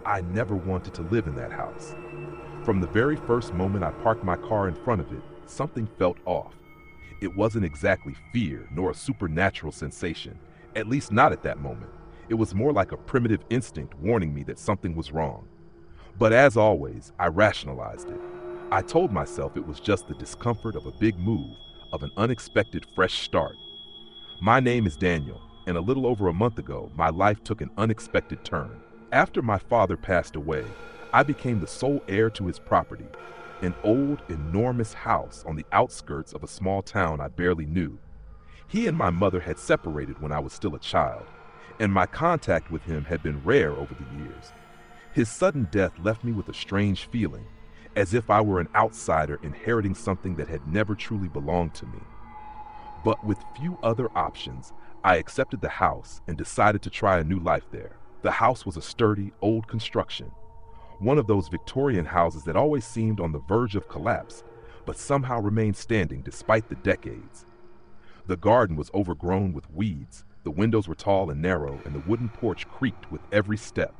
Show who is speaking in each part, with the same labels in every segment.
Speaker 1: I never wanted to live in that house. From the very first moment I parked my car in front of it, something felt off. It wasn't exactly fear nor a supernatural sensation, at least not at that moment. It was more like a primitive instinct warning me that something was wrong. But as always, I rationalized it. I told myself it was just the discomfort of a big move, of an unexpected fresh start. My name is Daniel, and a little over a month ago, my life took an unexpected turn. After my father passed away, I became the sole heir to his property, an old, enormous house on the outskirts of a small town I barely knew. He and my mother had separated when I was still a child, and my contact with him had been rare over the years. His sudden death left me with a strange feeling, as if I were an outsider inheriting something that had never truly belonged to me. But with few other options, I accepted the house and decided to try a new life there. The house was a sturdy, old construction, one of those Victorian houses that always seemed on the verge of collapse, but somehow remained standing despite the decades. The garden was overgrown with weeds, the windows were tall and narrow, and the wooden porch creaked with every step.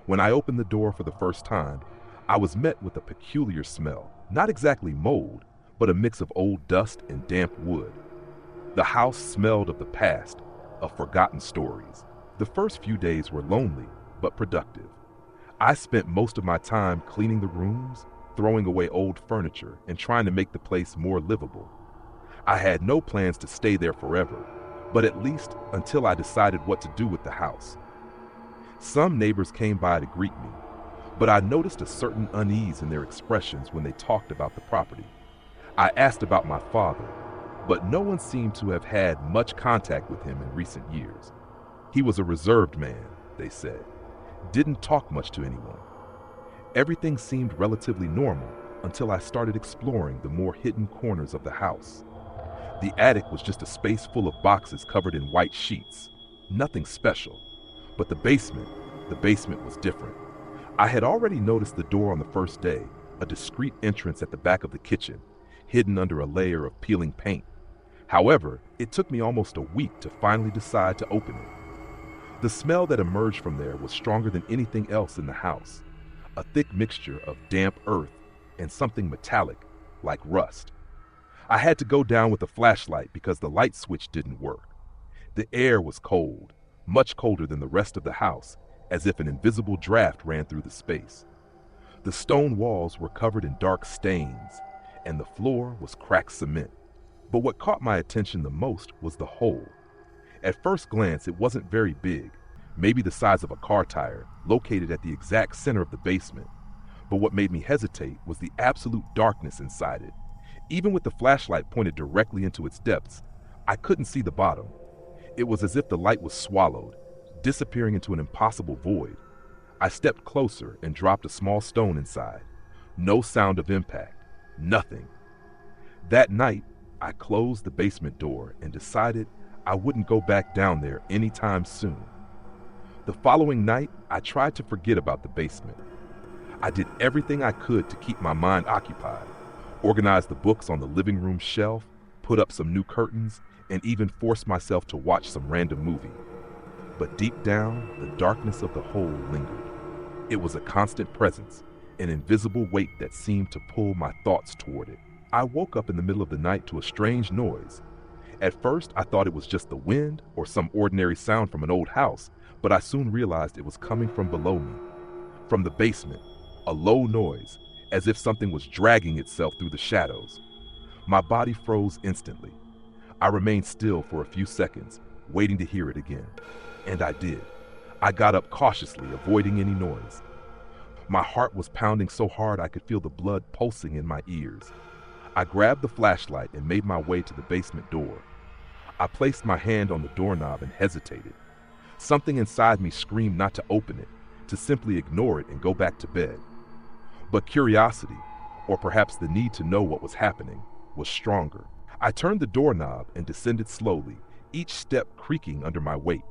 Speaker 1: When I opened the door for the first time, I was met with a peculiar smell, not exactly mold, but a mix of old dust and damp wood. The house smelled of the past, of forgotten stories. The first few days were lonely, but productive. I spent most of my time cleaning the rooms, throwing away old furniture, and trying to make the place more livable. I had no plans to stay there forever, but at least until I decided what to do with the house. Some neighbors came by to greet me, but I noticed a certain unease in their expressions when they talked about the property. I asked about my father, but no one seemed to have had much contact with him in recent years. He was a reserved man, they said, didn't talk much to anyone. Everything seemed relatively normal until I started exploring the more hidden corners of the house. The attic was just a space full of boxes covered in white sheets. Nothing special. But the basement was different. I had already noticed the door on the first day, a discreet entrance at the back of the kitchen, hidden under a layer of peeling paint. However, it took me almost a week to finally decide to open it. The smell that emerged from there was stronger than anything else in the house, a thick mixture of damp earth and something metallic, like rust. I had to go down with a flashlight because the light switch didn't work. The air was cold, much colder than the rest of the house, as if an invisible draft ran through the space. The stone walls were covered in dark stains, and the floor was cracked cement. But what caught my attention the most was the hole. At first glance, it wasn't very big, maybe the size of a car tire, located at the exact center of the basement. But what made me hesitate was the absolute darkness inside it. Even with the flashlight pointed directly into its depths, I couldn't see the bottom. It was as if the light was swallowed, disappearing into an impossible void. I stepped closer and dropped a small stone inside. No sound of impact, nothing. That night, I closed the basement door and decided I wouldn't go back down there anytime soon. The following night, I tried to forget about the basement. I did everything I could to keep my mind occupied, organized the books on the living room shelf, put up some new curtains, and even forced myself to watch some random movie. But deep down, the darkness of the hole lingered. It was a constant presence, an invisible weight that seemed to pull my thoughts toward it. I woke up in the middle of the night to a strange noise. At first, I thought it was just the wind or some ordinary sound from an old house, but I soon realized it was coming from below me. From the basement, a low noise, as if something was dragging itself through the shadows. My body froze instantly. I remained still for a few seconds, waiting to hear it again. And I did. I got up cautiously, avoiding any noise. My heart was pounding so hard I could feel the blood pulsing in my ears. I grabbed the flashlight and made my way to the basement door. I placed my hand on the doorknob and hesitated. Something inside me screamed not to open it, to simply ignore it and go back to bed. But curiosity, or perhaps the need to know what was happening, was stronger. I turned the doorknob and descended slowly, each step creaking under my weight.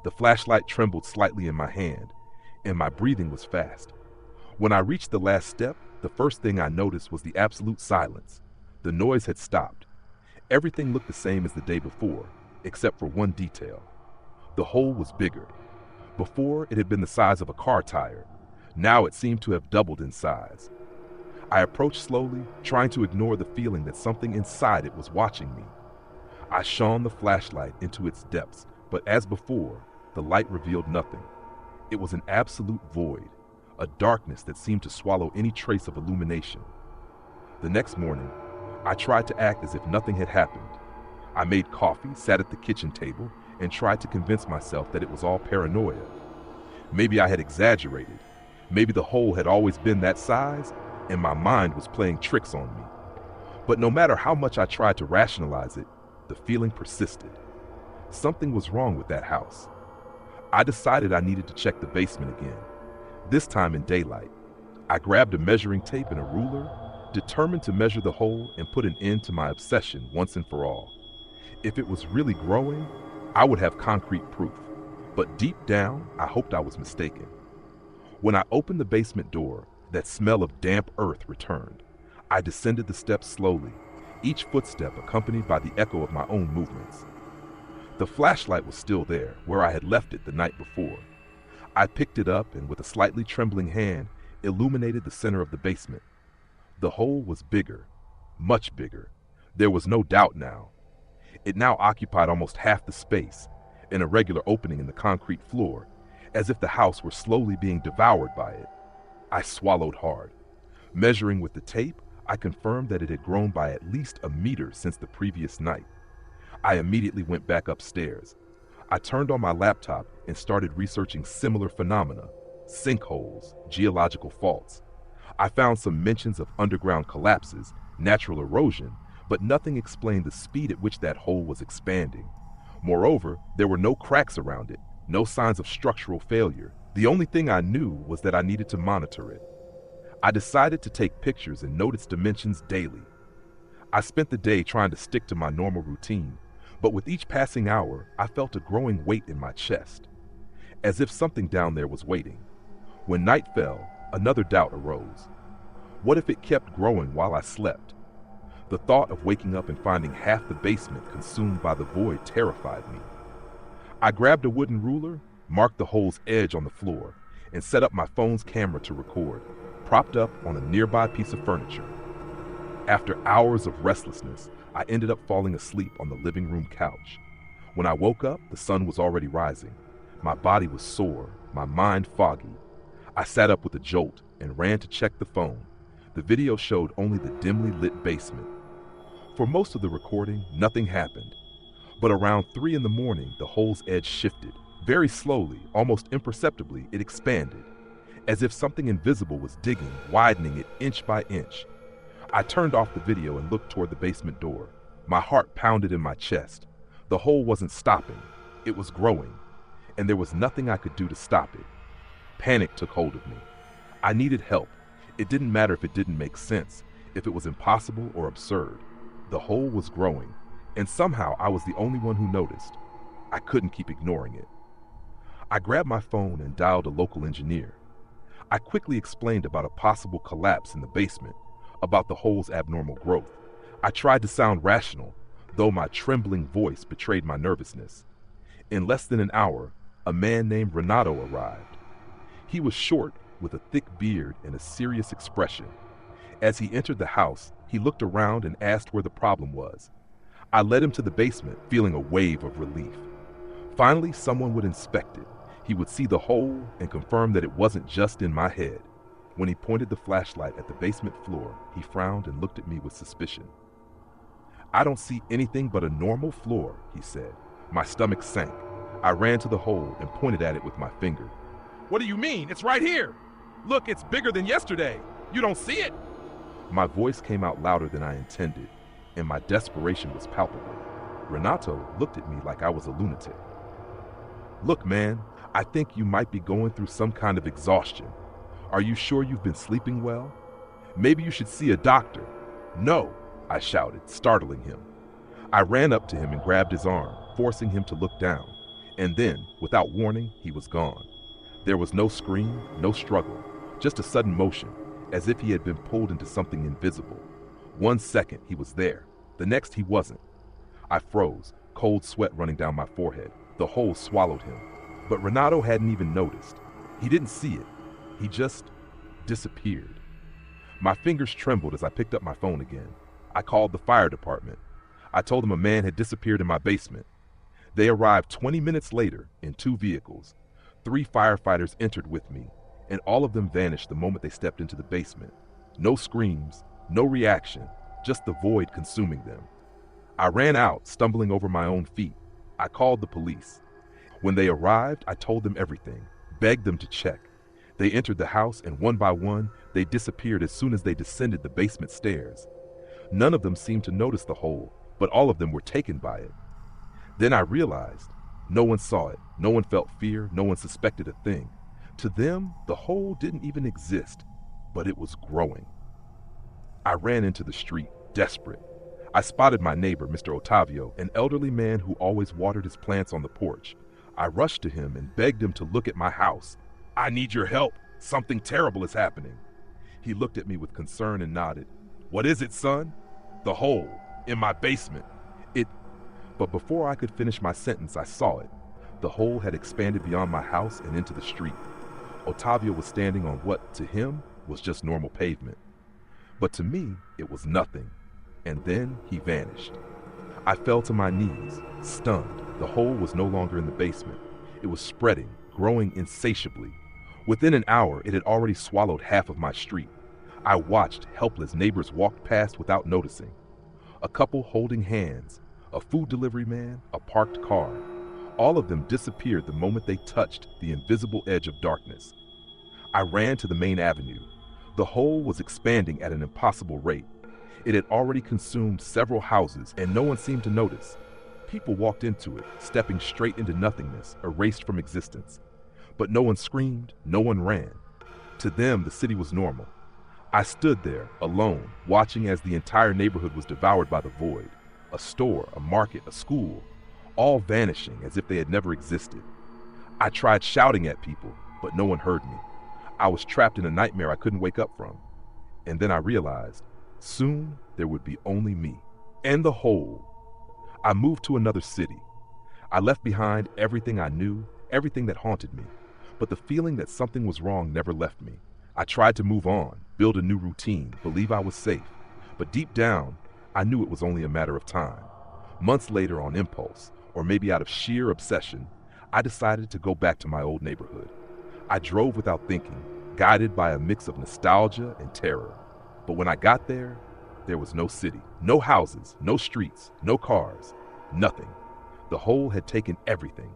Speaker 1: The flashlight trembled slightly in my hand, and my breathing was fast. When I reached the last step, the first thing I noticed was the absolute silence. The noise had stopped. Everything looked the same as the day before, except for one detail. The hole was bigger. Before, it had been the size of a car tire. Now it seemed to have doubled in size. I approached slowly, trying to ignore the feeling that something inside it was watching me. I shone the flashlight into its depths, but as before, the light revealed nothing. It was an absolute void, a darkness that seemed to swallow any trace of illumination. The next morning, I tried to act as if nothing had happened. I made coffee, sat at the kitchen table, and tried to convince myself that it was all paranoia. Maybe I had exaggerated. Maybe the hole had always been that size, and my mind was playing tricks on me. But no matter how much I tried to rationalize it, the feeling persisted. Something was wrong with that house. I decided I needed to check the basement again, this time in daylight. I grabbed a measuring tape and a ruler, determined to measure the hole and put an end to my obsession once and for all. If it was really growing, I would have concrete proof. But deep down, I hoped I was mistaken. When I opened the basement door, that smell of damp earth returned. I descended the steps slowly, each footstep accompanied by the echo of my own movements. The flashlight was still there, where I had left it the night before. I picked it up and with a slightly trembling hand, illuminated the center of the basement. The hole was bigger, much bigger. There was no doubt now. It now occupied almost half the space, an irregular opening in the concrete floor, as if the house were slowly being devoured by it. I swallowed hard. Measuring with the tape, I confirmed that it had grown by at least a meter since the previous night. I immediately went back upstairs. I turned on my laptop and started researching similar phenomena, sinkholes, geological faults. I found some mentions of underground collapses, natural erosion, but nothing explained the speed at which that hole was expanding. Moreover, there were no cracks around it, no signs of structural failure. The only thing I knew was that I needed to monitor it. I decided to take pictures and note its dimensions daily. I spent the day trying to stick to my normal routine, but with each passing hour, I felt a growing weight in my chest, as if something down there was waiting. When night fell, another doubt arose. What if it kept growing while I slept? The thought of waking up and finding half the basement consumed by the void terrified me. I grabbed a wooden ruler, marked the hole's edge on the floor, and set up my phone's camera to record, propped up on a nearby piece of furniture. After hours of restlessness, I ended up falling asleep on the living room couch. When I woke up, the sun was already rising. My body was sore, my mind foggy. I sat up with a jolt and ran to check the phone. The video showed only the dimly lit basement. For most of the recording, nothing happened. But around 3 in the morning, the hole's edge shifted. Very slowly, almost imperceptibly, it expanded, as if something invisible was digging, widening it inch by inch. I turned off the video and looked toward the basement door. My heart pounded in my chest. The hole wasn't stopping. It was growing, and there was nothing I could do to stop it. Panic took hold of me. I needed help. It didn't matter if it didn't make sense, if it was impossible or absurd. The hole was growing, and somehow I was the only one who noticed. I couldn't keep ignoring it. I grabbed my phone and dialed a local engineer. I quickly explained about a possible collapse in the basement, about the hole's abnormal growth. I tried to sound rational, though my trembling voice betrayed my nervousness. In less than an hour, a man named Renato arrived. He was short, with a thick beard and a serious expression. As he entered the house, he looked around and asked where the problem was. I led him to the basement, feeling a wave of relief. Finally, someone would inspect it. He would see the hole and confirm that it wasn't just in my head. When he pointed the flashlight at the basement floor, he frowned and looked at me with suspicion. "I don't see anything but a normal floor," he said. My stomach sank. I ran to the hole and pointed at it with my finger. "What do you mean? It's right here! Look, it's bigger than yesterday! You don't see it?" My voice came out louder than I intended, and my desperation was palpable. Renato looked at me like I was a lunatic. "Look, man, I think you might be going through some kind of exhaustion. Are you sure you've been sleeping well? Maybe you should see a doctor." "No," I shouted, startling him. I ran up to him and grabbed his arm, forcing him to look down. And then, without warning, he was gone. There was no scream, no struggle, just a sudden motion, as if he had been pulled into something invisible. 1 second, he was there. The next, he wasn't. I froze, cold sweat running down my forehead. The hole swallowed him. But Renato hadn't even noticed. He didn't see it. He just disappeared. My fingers trembled as I picked up my phone again. I called the fire department. I told them a man had disappeared in my basement. They arrived 20 minutes later in 2 vehicles. 3 firefighters entered with me, and all of them vanished the moment they stepped into the basement. No screams, no reaction, just the void consuming them. I ran out, stumbling over my own feet. I called the police. When they arrived, I told them everything, begged them to check. They entered the house, and one by one, they disappeared as soon as they descended the basement stairs. None of them seemed to notice the hole, but all of them were taken by it. Then I realized no one saw it, no one felt fear, no one suspected a thing. To them, the hole didn't even exist, but it was growing. I ran into the street, desperate. I spotted my neighbor, Mr. Ottavio, an elderly man who always watered his plants on the porch. I rushed to him and begged him to look at my house. "I need your help. Something terrible is happening." He looked at me with concern and nodded. "What is it, son?" "The hole in my basement. But before I could finish my sentence, I saw it. The hole had expanded beyond my house and into the street. Ottavio was standing on what, to him, was just normal pavement. But to me, it was nothing. And then he vanished. I fell to my knees, stunned. The hole was no longer in the basement. It was spreading, growing insatiably. Within an hour, it had already swallowed half of my street. I watched helpless neighbors walk past without noticing. A couple holding hands, a food delivery man, a parked car. All of them disappeared the moment they touched the invisible edge of darkness. I ran to the main avenue. The hole was expanding at an impossible rate. It had already consumed several houses, and no one seemed to notice. People walked into it, stepping straight into nothingness, erased from existence. But no one screamed, no one ran. To them, the city was normal. I stood there, alone, watching as the entire neighborhood was devoured by the void. A store, a market, a school, all vanishing as if they had never existed. I tried shouting at people, but no one heard me. I was trapped in a nightmare I couldn't wake up from. And then I realized, soon there would be only me and the hole. I moved to another city. I left behind everything I knew, everything that haunted me. But the feeling that something was wrong never left me. I tried to move on, build a new routine, believe I was safe. But deep down, I knew it was only a matter of time. Months later, on impulse, or maybe out of sheer obsession, I decided to go back to my old neighborhood. I drove without thinking, guided by a mix of nostalgia and terror. But when I got there was no city, no houses, no streets, no cars, nothing. The hole had taken everything.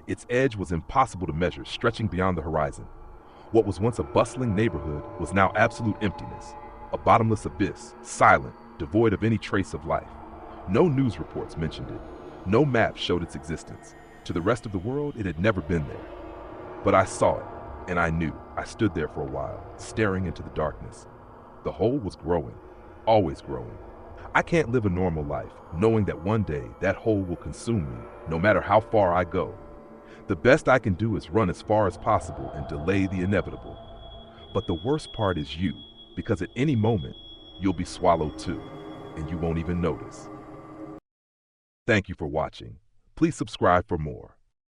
Speaker 1: Its edge was impossible to measure, stretching beyond the horizon. What was once a bustling neighborhood was now absolute emptiness, a bottomless abyss, silent, devoid of any trace of life. No news reports mentioned it. No map showed its existence. To the rest of the world, it had never been there. But I saw it, and I knew. I stood there for a while, staring into the darkness. The hole was growing, always growing. I can't live a normal life, knowing that one day that hole will consume me, no matter how far I go. The best I can do is run as far as possible and delay the inevitable. But the worst part is you, because at any moment, you'll be swallowed too, and you won't even notice. Thank you for watching. Please subscribe for more.